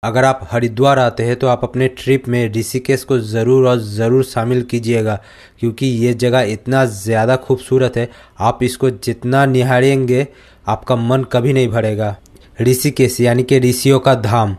अगर आप हरिद्वार आते हैं तो आप अपने ट्रिप में ऋषिकेश को ज़रूर और ज़रूर शामिल कीजिएगा, क्योंकि ये जगह इतना ज़्यादा खूबसूरत है। आप इसको जितना निहारेंगे आपका मन कभी नहीं भरेगा। ऋषिकेश यानी कि ऋषियों का धाम,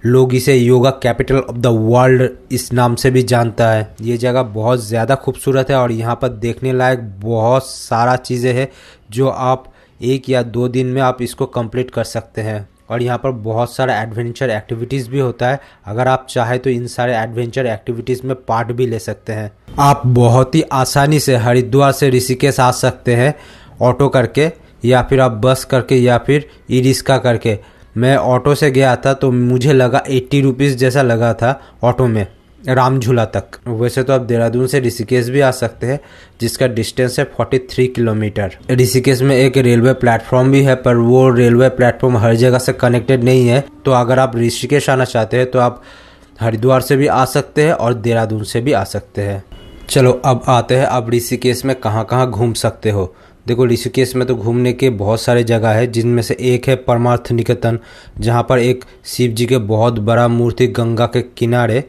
लोग इसे yoga capital of the world इस नाम से भी जानता है। ये जगह बहुत ज़्यादा खूबसूरत है और यहाँ पर देखने लायक बहुत सारा चीज़ें हैं जो आप 1 या 2 दिन में आप इसको कंप्लीट कर सकते हैं। और यहाँ पर बहुत सारा एडवेंचर एक्टिविटीज़ भी होता है। अगर आप चाहें तो इन सारे एडवेंचर एक्टिविटीज़ में पार्ट भी ले सकते हैं। आप बहुत ही आसानी से हरिद्वार से ऋषिकेश आ सकते हैं ऑटो करके, या फिर आप बस करके, या फिर ई रिक्शा करके। मैं ऑटो से गया था तो मुझे लगा 80 रुपीज़ जैसा लगा था ऑटो में राम झूला तक। वैसे तो आप देहरादून से ऋषिकेश भी आ सकते हैं, जिसका डिस्टेंस है 43 किलोमीटर। ऋषिकेश में एक रेलवे प्लेटफॉर्म भी है, पर वो रेलवे प्लेटफॉर्म हर जगह से कनेक्टेड नहीं है। तो अगर आप ऋषिकेश आना चाहते हैं तो आप हरिद्वार से भी आ सकते हैं और देहरादून से भी आ सकते हैं। चलो अब आते हैं, आप ऋषिकेश में कहाँ कहाँ घूम सकते हो। देखो, ऋषिकेश में तो घूमने के बहुत सारे जगह है, जिनमें से एक है परमार्थ निकेतन, जहाँ पर एक शिव जी के बहुत बड़ा मूर्ति गंगा के किनारे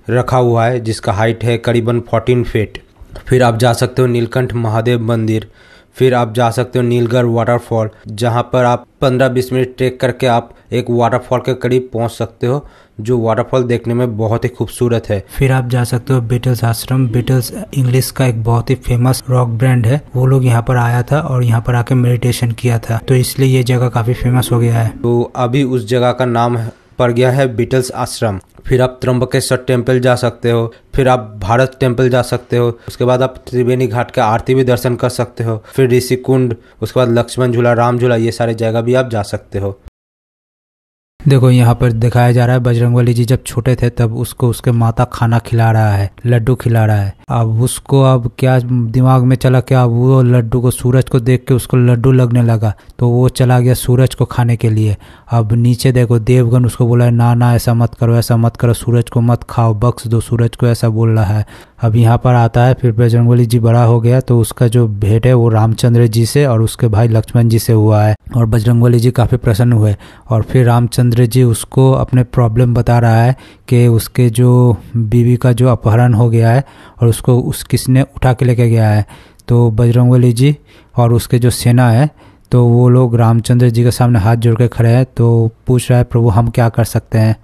रखा हुआ है, जिसका हाइट है करीबन 14 फीट। फिर आप जा सकते हो नीलकंठ महादेव मंदिर। फिर आप जा सकते हो नीलगढ़ वाटरफॉल, जहाँ पर आप 15-20 मिनट ट्रेक करके आप एक वाटरफॉल के करीब पहुँच सकते हो, जो वाटरफॉल देखने में बहुत ही खूबसूरत है। फिर आप जा सकते हो बीटल्स आश्रम। बीटल्स इंग्लिश का एक बहुत ही फेमस रॉक ब्रांड है। वो लोग यहाँ पर आया था और यहाँ पर आके मेडिटेशन किया था, तो इसलिए ये जगह काफी फेमस हो गया है। तो अभी उस जगह का नाम पड़ गया है बीटल्स आश्रम। फिर आप त्र्यंबकेश्वर टेम्पल जा सकते हो। फिर आप भारत टेम्पल जा सकते हो। उसके बाद आप त्रिवेणी घाट का आरती भी दर्शन कर सकते हो। फिर ऋषि कुंड, उसके बाद लक्ष्मण झूला, राम झूला, ये सारे जगह भी आप जा सकते हो। देखो, यहाँ पर दिखाया जा रहा है बजरंगबली जी जब छोटे थे तब उसको उसके माता खाना खिला रहा है, लड्डू खिला रहा है। अब उसको अब क्या दिमाग में चला, क्या वो लड्डू को, सूरज को देख के उसको लड्डू लगने लगा, तो वो चला गया सूरज को खाने के लिए। अब नीचे देखो, देवगन उसको बोला है ना ना ऐसा मत करो, ऐसा मत करो, सूरज को मत खाओ, बख्श दो सूरज को, ऐसा बोल रहा है। अब यहाँ पर आता है, फिर बजरंगबली जी बड़ा हो गया तो उसका जो भेंट है वो रामचंद्र जी से और उसके भाई लक्ष्मण जी से हुआ है, और बजरंगबली जी काफ़ी प्रसन्न हुए। और फिर रामचंद्र जी उसको अपने प्रॉब्लम बता रहा है कि उसके जो बीवी का जो अपहरण हो गया है और उसको किसने उठा के लेके गया है। तो बजरंगबली जी और उसके जो सेना है तो वो लोग रामचंद्र जी के सामने हाथ जोड़ के खड़े हैं, तो पूछ रहा है प्रभु हम क्या कर सकते हैं,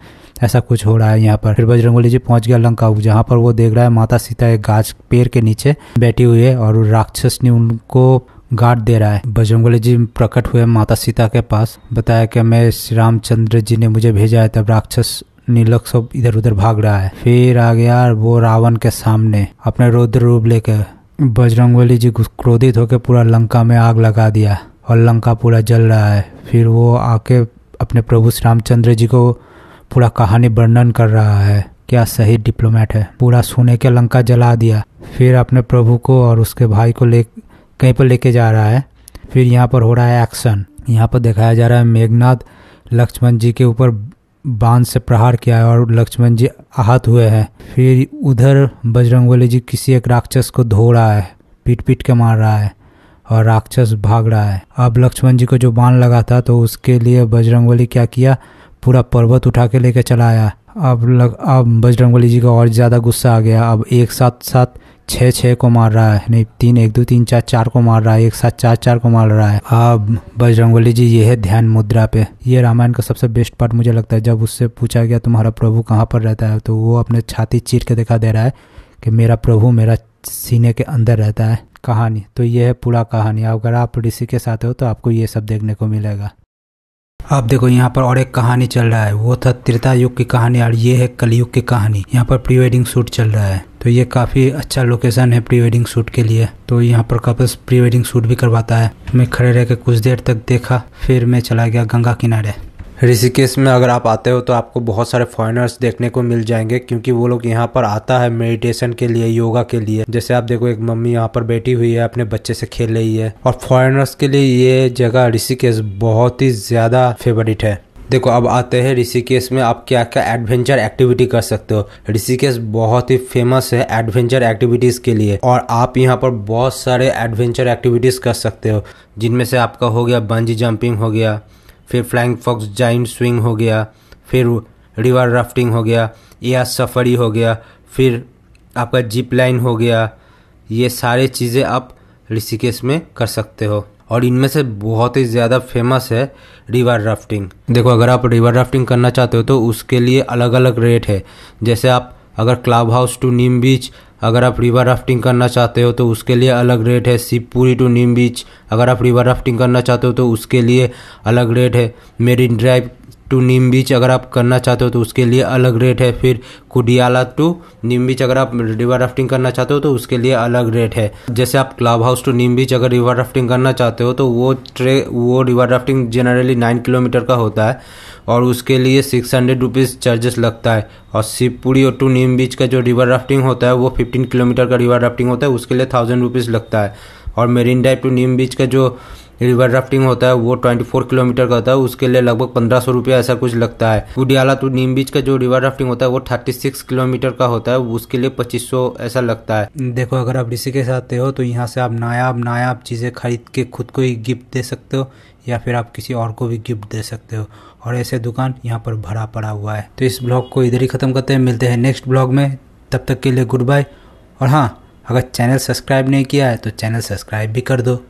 ऐसा कुछ हो रहा है यहाँ पर। फिर बजरंगबली जी पहुँच गया लंका, जहाँ पर वो देख रहा है माता सीता एक गाछ पेड़ के नीचे बैठी हुई है और राक्षस ने उनको गार्ड दे रहा है। बजरंगबली जी प्रकट हुए माता सीता के पास, बताया कि मैं श्री रामचंद्र जी ने मुझे भेजा है। तब राक्षस नीलक सब इधर उधर भाग रहा है। फिर आ गया वो रावण के सामने अपने रौद्र रूप लेकर। बजरंगबली जी क्रोधित होकर पूरा लंका में आग लगा दिया और लंका पूरा जल रहा है। फिर वो आके अपने प्रभु श्री रामचंद्र जी को पूरा कहानी वर्णन कर रहा है। क्या सही डिप्लोमेट है, पूरा सोने के लंका जला दिया। फिर अपने प्रभु को और उसके भाई को कहीं पर लेके जा रहा है। फिर यहाँ पर हो रहा है एक्शन। यहाँ पर दिखाया जा रहा है मेघनाद लक्ष्मण जी के ऊपर बाण से प्रहार किया है और लक्ष्मण जी आहत हुए हैं। फिर उधर बजरंगबली जी किसी एक राक्षस को धो रहा है, पीट पीट के मार रहा है और राक्षस भाग रहा है। अब लक्ष्मण जी को जो बाण लगा था तो उसके लिए बजरंगबली क्या किया, पूरा पर्वत उठा के लेके चला आया। अब बजरंगबली जी का और ज़्यादा गुस्सा आ गया। अब एक साथ 6 को मार रहा है, नहीं 3 1 2 3 4 को मार रहा है, एक साथ 4 को मार रहा है। अब बजरंगबली जी ये है ध्यान मुद्रा पे। ये रामायण का सबसे बेस्ट पार्ट मुझे लगता है। जब उससे पूछा गया तुम्हारा प्रभु कहाँ पर रहता है, तो वो अपने छाती चीर के दिखा दे रहा है कि मेरा प्रभु मेरा सीने के अंदर रहता है। कहानी तो ये है पूरा कहानी। अगर आप ऋषिकेश आते हो तो आपको ये सब देखने को मिलेगा। अब देखो, यहाँ पर और एक कहानी चल रहा है, वो था त्रेता युग की कहानी और ये है कलयुग की कहानी। यहाँ पर प्री वेडिंग शूट चल रहा है, तो ये काफ़ी अच्छा लोकेशन है प्री वेडिंग शूट के लिए। तो यहाँ पर कपल्स प्री वेडिंग शूट भी करवाता है। मैं खड़े रह के कुछ देर तक देखा, फिर मैं चला गया गंगा किनारे। ऋषिकेश में अगर आप आते हो तो आपको बहुत सारे फॉरेनर्स देखने को मिल जाएंगे, क्योंकि वो लोग यहाँ पर आता है मेडिटेशन के लिए, योगा के लिए। जैसे आप देखो, एक मम्मी यहाँ पर बैठी हुई है, अपने बच्चे से खेल रही है। और फॉरेनर्स के लिए ये जगह ऋषिकेश बहुत ही ज़्यादा फेवरेट है। देखो, अब आते हैं ऋषिकेश में आप क्या क्या एडवेंचर एक्टिविटी कर सकते हो। ऋषिकेश बहुत ही फेमस है एडवेंचर एक्टिविटीज़ के लिए, और आप यहाँ पर बहुत सारे एडवेंचर एक्टिविटीज़ कर सकते हो, जिनमें से आपका हो गया बंजी जंपिंग हो गया, फिर फ्लाइंग फॉक्स जाइंट स्विंग हो गया, फिर रिवर राफ्टिंग हो गया, एयर सफारी हो गया, फिर आपका जिप लाइन हो गया, ये सारे चीज़ें आप ऋषिकेश में कर सकते हो। और इनमें से बहुत ही ज़्यादा फेमस है रिवर राफ्टिंग। देखो, अगर आप रिवर राफ्टिंग करना चाहते हो तो उसके लिए अलग अलग रेट है। जैसे आप अगर क्लब हाउस टू नीम बीच अगर आप रिवर राफ्टिंग करना चाहते हो तो उसके लिए अलग रेट है। शिवपुरी टू नीम बीच अगर आप रिवर राफ्टिंग करना चाहते हो तो उसके लिए अलग रेट है। मेरिन ड्राइव टू नीम बीच अगर आप करना चाहते हो तो उसके लिए अलग रेट है। फिर कुडियाला टू नीम बीच अगर आप रिवर राफ्टिंग करना चाहते हो तो उसके लिए अलग रेट है। जैसे आप क्लब हाउस टू नीम बीच अगर रिवर राफ्टिंग करना चाहते हो तो वो रिवर राफ्टिंग जनरली 9 किलोमीटर का होता है और उसके लिए 600 रुपीज़ चार्जेस लगता है। और शिवपुरी टू नीम बीच का जो रिवर राफ्टिंग होता है वो 15 किलोमीटर का रिवर राफ्टिंग होता है, उसके लिए 1000 रुपीज़ लगता है। और मेरिन ड्राइव टू नीम बीच का जो रिवर राफ्टिंग होता है वो 24 किलोमीटर का होता है, उसके लिए लगभग 1500 रुपया ऐसा कुछ लगता है। कुडियाला टू नीम बीच का जो रिवर राफ्टिंग होता है वो 36 किलोमीटर का होता है, उसके लिए 2500 ऐसा लगता है। देखो, अगर आप ऋषिकेश आते हो तो यहाँ से आप नायाब चीज़ें खरीद के खुद को ही गिफ्ट दे सकते हो या फिर आप किसी और को भी गिफ्ट दे सकते हो, और ऐसे दुकान यहाँ पर भरा पड़ा हुआ है। तो इस ब्लॉग को इधर ही ख़त्म करते हैं, मिलते हैं नेक्स्ट ब्लॉग में। तब तक के लिए गुड बाय। और हाँ, अगर चैनल सब्सक्राइब नहीं किया है तो चैनल सब्सक्राइब भी कर दो।